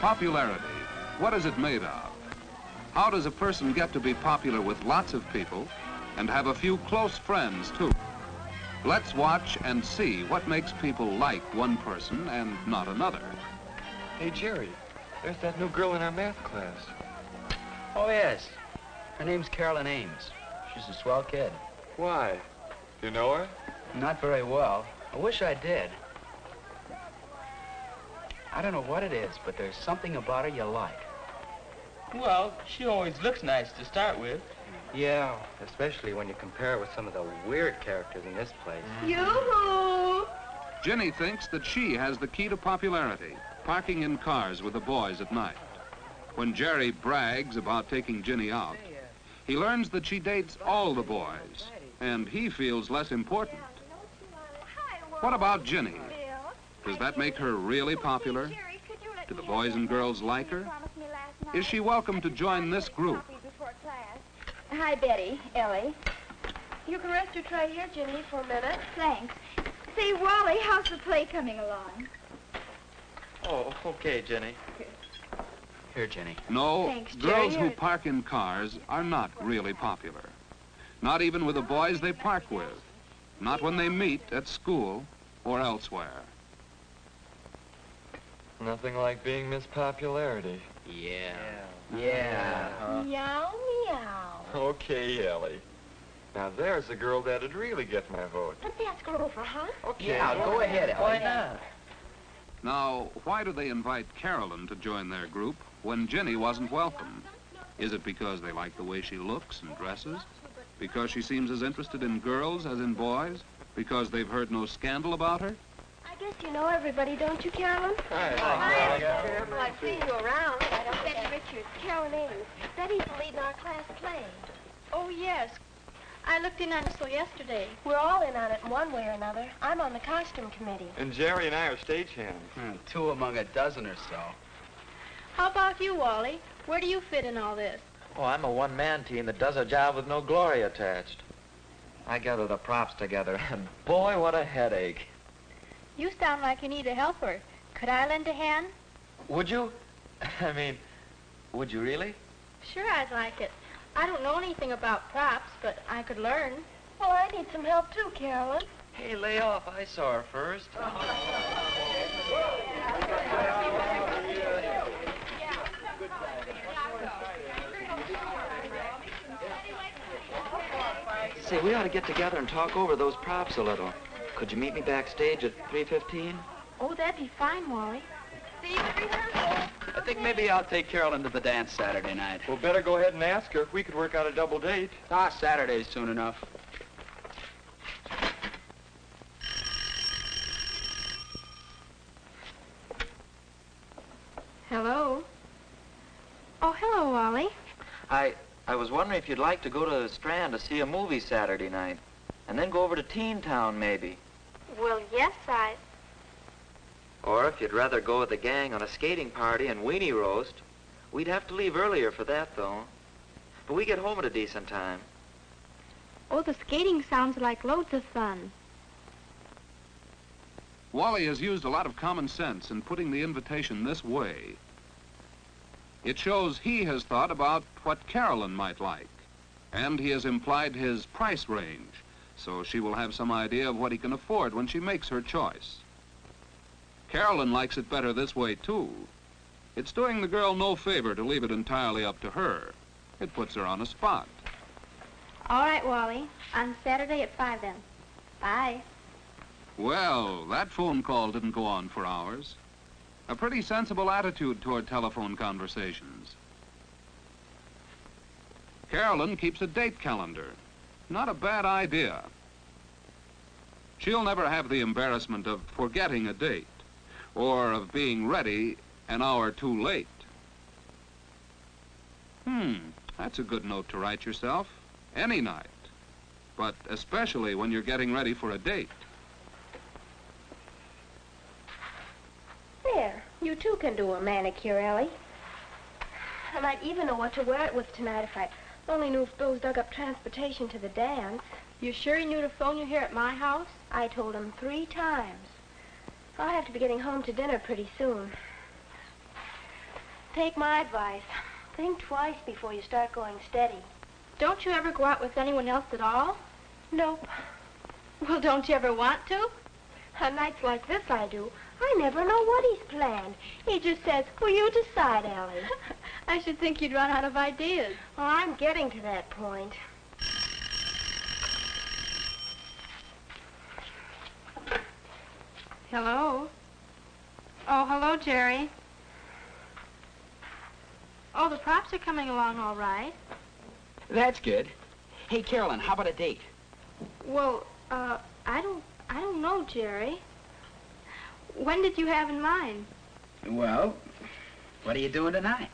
Popularity. What is it made of? How does a person get to be popular with lots of people and have a few close friends, too? Let's watch and see what makes people like one person and not another. Hey, Jerry, there's that new girl in our math class. Oh, yes. Her name's Carolyn Ames. She's a swell kid. Why? You know her? Not very well. I wish I did. I don't know what it is, but there's something about her you like. Well, she always looks nice to start with. Yeah, especially when you compare her with some of the weird characters in this place. Yoo-hoo! Ginny thinks that she has the key to popularity, parking in cars with the boys at night. When Jerry brags about taking Ginny out, he learns that she dates all the boys, and he feels less important. What about Ginny? Does that make her really popular? Do the boys and girls like her? Is she welcome to join this group? Hi, Betty, Ellie. You can rest your tray here, Ginny, for a minute. Thanks. Say, Wally, how's the play coming along? Oh, okay, Jenny. Here, Jenny. No, Thanks, girls Jerry. who park in cars are not really popular. Not even with the boys they park with. Not when they meet at school or elsewhere. Nothing like being Miss Popularity. Yeah. Yeah. Meow, meow. Okay, Ellie. Now there's a girl that'd really get my vote. Let's ask her over, huh? Okay. Yeah, go ahead, Ellie. Why not? Now, why do they invite Carolyn to join their group when Ginny wasn't welcome? Is it because they like the way she looks and dresses? Because she seems as interested in girls as in boys? Because they've heard no scandal about her? I guess you know everybody, don't you, Carolyn? Hi. Well, I've seen you around. Betty Richards, Carolyn Ames. Betty's the lead in our class play. Oh, yes. I looked in on Whistle yesterday. We're all in on it in one way or another. I'm on the costume committee. And Jerry and I are stagehands. Two among a dozen or so. How about you, Wally? Where do you fit in all this? Oh, I'm a one-man team that does a job with no glory attached. I gather the props together, and boy, what a headache. You sound like you need a helper. Could I lend a hand? Would you? I mean, would you really? Sure, I'd like it. I don't know anything about props, but I could learn. Well, I need some help, too, Carolyn. Hey, lay off. I saw her first. Say, we ought to get together and talk over those props a little. Could you meet me backstage at 3:15? Oh, that'd be fine, Wally. See you at rehearsal. I think maybe I'll take Carolyn to the dance Saturday night. Well, better go ahead and ask her if we could work out a double date. Ah, Saturday's soon enough. Hello. Oh, hello, Wally. I was wondering if you'd like to go to the Strand to see a movie Saturday night, and then go over to Teen Town, maybe. Well, yes, Or if you'd rather go with the gang on a skating party and weenie roast. We'd have to leave earlier for that, though. But we get home at a decent time. Oh, the skating sounds like loads of fun. Wally has used a lot of common sense in putting the invitation this way. It shows he has thought about what Carolyn might like, and he has implied his price range, so she will have some idea of what he can afford when she makes her choice. Carolyn likes it better this way, too. It's doing the girl no favor to leave it entirely up to her. It puts her on a spot. All right, Wally. On Saturday at 5, then. Bye. Well, that phone call didn't go on for hours. A pretty sensible attitude toward telephone conversations. Carolyn keeps a date calendar. Not a bad idea. She'll never have the embarrassment of forgetting a date or of being ready an hour too late. That's a good note to write yourself any night, but especially when you're getting ready for a date. There. You, too, can do a manicure, Ellie. I might even know what to wear it with tonight if I only knew if Bill's dug up transportation to the dance. You sure he knew to phone you here at my house? I told him 3 times. I'll have to be getting home to dinner pretty soon. take my advice. Think twice before you start going steady. Don't you ever go out with anyone else at all? Nope. Well, don't you ever want to? On nights like this, I do. I never know what he's planned. He just says, "Will you decide, Ellie?" I should think you'd run out of ideas. Well, I'm getting to that point. Hello? Oh, hello, Jerry. Oh, the props are coming along all right. That's good. Hey, Carolyn, how about a date? Well, I don't know, Jerry. When did you have in mind? Well, what are you doing tonight?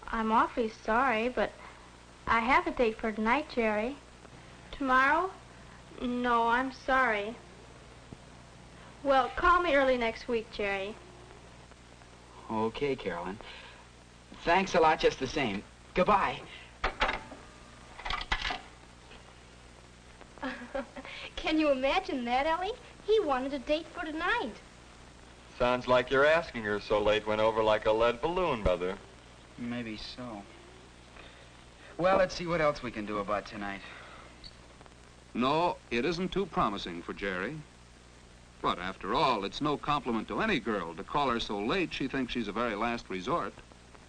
I'm awfully sorry, but I have a date for tonight, Jerry. Tomorrow? No, I'm sorry. Well, call me early next week, Jerry. Okay, Carolyn. Thanks a lot just the same. Goodbye. Can you imagine that, Ellie? He wanted a date for tonight. Sounds like you're asking her so late went over like a lead balloon, Mother. Maybe so. Well, let's see what else we can do about tonight. No, it isn't too promising for Jerry. But after all, it's no compliment to any girl to call her so late she thinks she's a very last resort.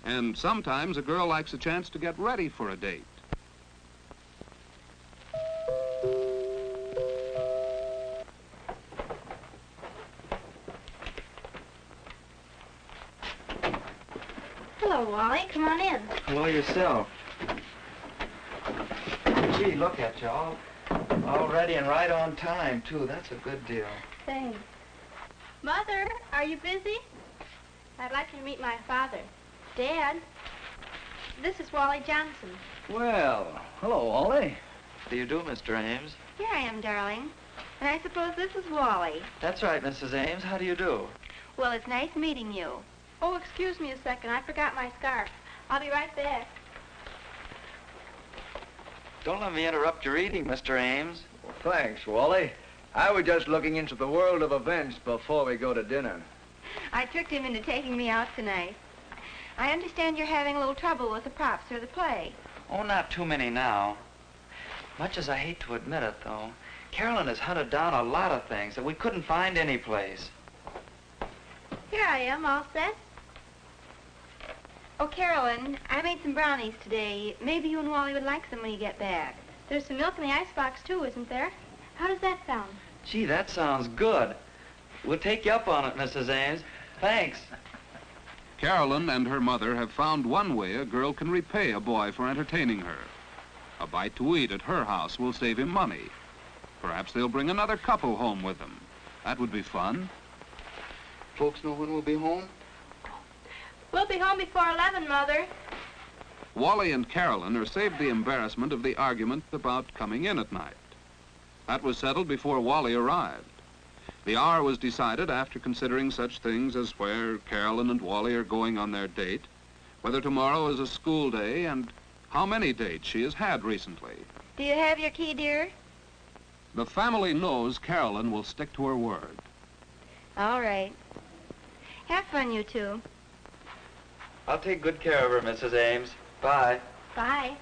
And sometimes a girl likes a chance to get ready for a date. Hello, Wally. Come on in. Hello yourself. Gee, look at you, all ready and right on time, too. That's a good deal. Thanks. Mother, are you busy? I'd like you to meet my father. Dad, this is Wally Johnson. Well, hello, Wally. How do you do, Mr. Ames? Here I am, darling. And I suppose this is Wally. That's right, Mrs. Ames. How do you do? Well, it's nice meeting you. Oh, excuse me a second. I forgot my scarf. I'll be right back. Don't let me interrupt your eating, Mr. Ames. Well, thanks, Wally. I was just looking into the world of events before we go to dinner. I tricked him into taking me out tonight. I understand you're having a little trouble with the props for the play. Oh, not too many now. Much as I hate to admit it, though, Carolyn has hunted down a lot of things that we couldn't find anyplace. Here I am, all set. Oh, Carolyn, I made some brownies today. Maybe you and Wally would like some when you get back. There's some milk in the icebox, too, isn't there? How does that sound? Gee, that sounds good. We'll take you up on it, Mrs. Ames. Thanks. Carolyn and her mother have found one way a girl can repay a boy for entertaining her. A bite to eat at her house will save him money. Perhaps they'll bring another couple home with them. That would be fun. Folks know when we'll be home? We'll be home before 11, Mother. Wally and Carolyn are saved the embarrassment of the argument about coming in at night. That was settled before Wally arrived. The hour was decided after considering such things as where Carolyn and Wally are going on their date, whether tomorrow is a school day, and how many dates she has had recently. Do you have your key, dear? The family knows Carolyn will stick to her word. All right. Have fun, you two. I'll take good care of her, Mrs. Ames. Bye. Bye.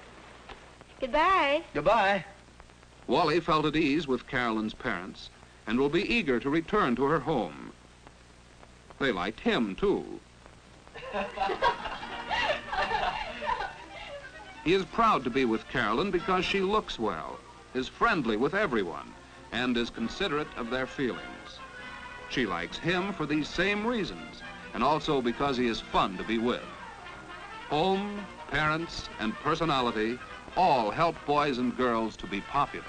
Goodbye. Goodbye. Wally felt at ease with Carolyn's parents and will be eager to return to her home. They liked him, too. He is proud to be with Carolyn because she looks well, is friendly with everyone, and is considerate of their feelings. She likes him for these same reasons, and also because he is fun to be with. Home, parents, and personality all help boys and girls to be popular.